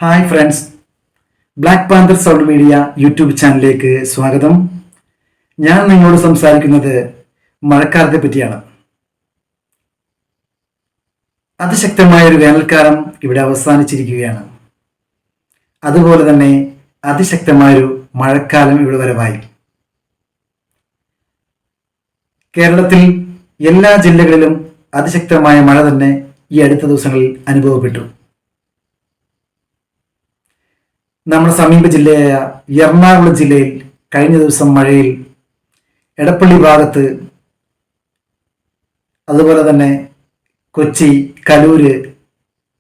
Hi friends, Black Panther sound media YouTube ചാനലിലേക്ക് സ്വാഗതം. ഞാൻ നിങ്ങളോട് സംസാരിക്കുന്നത് മഴക്കാലത്തെ പറ്റിയാണ്. അതിശക്തമായ ഒരു വേനൽക്കാലം ഇവിടെ അവസാനിച്ചിരിക്കുകയാണ്. അതുപോലെ തന്നെ അതിശക്തമായൊരു മഴക്കാലം ഇവിടെ വരവായി. കേരളത്തിൽ എല്ലാ ജില്ലകളിലും അതിശക്തമായ മഴ തന്നെ ഈ അടുത്ത ദിവസങ്ങളിൽ അനുഭവപ്പെട്ടു. നമ്മുടെ സമീപ ജില്ലയായ എറണാകുളം ജില്ലയിൽ കഴിഞ്ഞ ദിവസം മഴയിൽ എടപ്പള്ളി ഭാഗത്ത്, അതുപോലെ തന്നെ Kochi, Kaloor,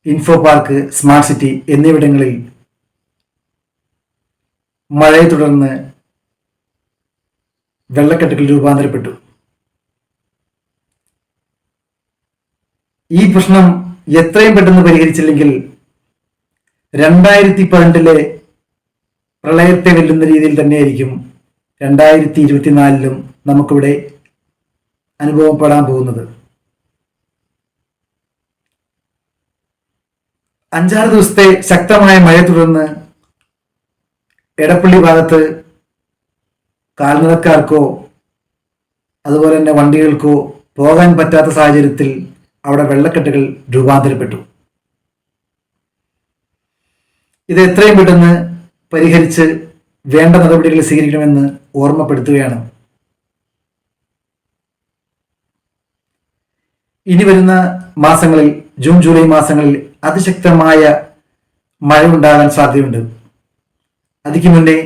info park, smart city എന്നിവിടങ്ങളിൽ മഴയെ തുടർന്ന് വെള്ളക്കെട്ടുകൾ രൂപാന്തരപ്പെട്ടു. ഈ പ്രശ്നം എത്രയും പെട്ടെന്ന് പരിഹരിച്ചില്ലെങ്കിൽ 2018 പ്രളയത്തെ വെല്ലുന്ന രീതിയിൽ തന്നെയായിരിക്കും 2024 നമുക്കിവിടെ അനുഭവപ്പെടാൻ പോകുന്നത്. 5-6 ദിവസത്തെ ശക്തമായ മഴ തുടർന്ന് എടപ്പള്ളി ഭാഗത്ത് കാൽനടക്കാർക്കോ അതുപോലെ തന്നെ വണ്ടികൾക്കോ പോകാൻ പറ്റാത്ത സാഹചര്യത്തിൽ അവിടെ വെള്ളക്കെട്ടുകൾ രൂപാന്തരപ്പെട്ടു. ഇത് എത്രയും പെട്ടെന്ന് പരിഹരിച്ച് വേണ്ട നടപടികൾ സ്വീകരിക്കണമെന്ന് ഓർമ്മപ്പെടുത്തുകയാണ്. ഇനി വരുന്ന മാസങ്ങളിൽ, ജൂൺ ജൂലൈ മാസങ്ങളിൽ അതിശക്തമായ മഴ ഉണ്ടാകാൻ സാധ്യതയുണ്ട്. അതിക്ക് മുന്നേ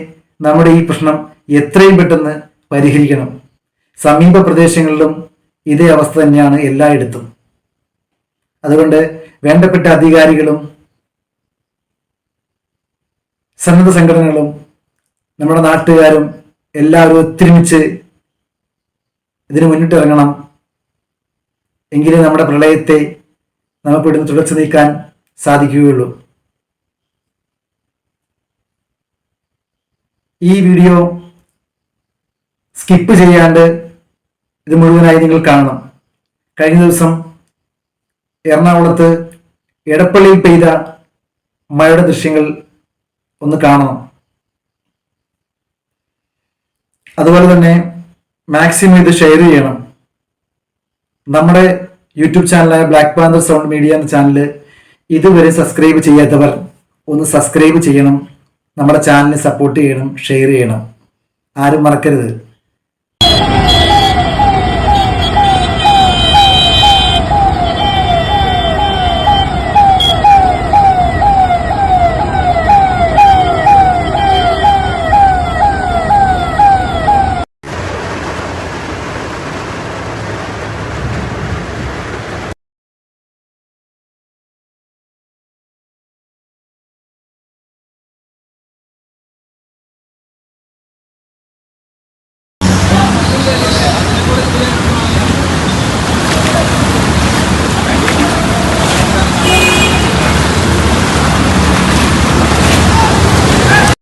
നമ്മുടെ ഈ പ്രശ്നം എത്രയും പെട്ടെന്ന് പരിഹരിക്കണം. സമീപ പ്രദേശങ്ങളിലും ഇതേ അവസ്ഥ തന്നെയാണ് എല്ലായിടത്തും. അതുകൊണ്ട് വേണ്ടപ്പെട്ട അധികാരികളും സന്നദ്ധ സംഘടനകളും നമ്മുടെ നാട്ടുകാരും എല്ലാവരും ഒത്തൊരുമിച്ച് ഇതിന് മുന്നിട്ടിറങ്ങണം. എങ്കിലേ നമ്മുടെ പ്രളയത്തെ നമുക്ക് ഇവിടുന്ന് തുടച്ചു നീക്കാൻ സാധിക്കുകയുള്ളൂ. ഈ വീഡിയോ സ്കിപ്പ് ചെയ്യാണ്ട് ഇത് മുഴുവനായി നിങ്ങൾ കാണണം. കഴിഞ്ഞ ദിവസം എറണാകുളത്ത് എടപ്പള്ളിയിൽ പെയ്ത മഴയുടെ ദൃശ്യങ്ങൾ ഒന്ന് കാണണം. അതുപോലെ തന്നെ മാക്സിമം ഇത് ഷെയർ ചെയ്യണം. നമ്മുടെ YouTube ചാനലായ Black Panther sound media എന്ന ചാനൽ ഇതുവരെ സബ്സ്ക്രൈബ് ചെയ്യാത്തവർ ഒന്ന് സബ്സ്ക്രൈബ് ചെയ്യണം. നമ്മുടെ ചാനലിനെ സപ്പോർട്ട് ചെയ്യണം, ഷെയർ ചെയ്യണം. ആരും മറക്കരുത്.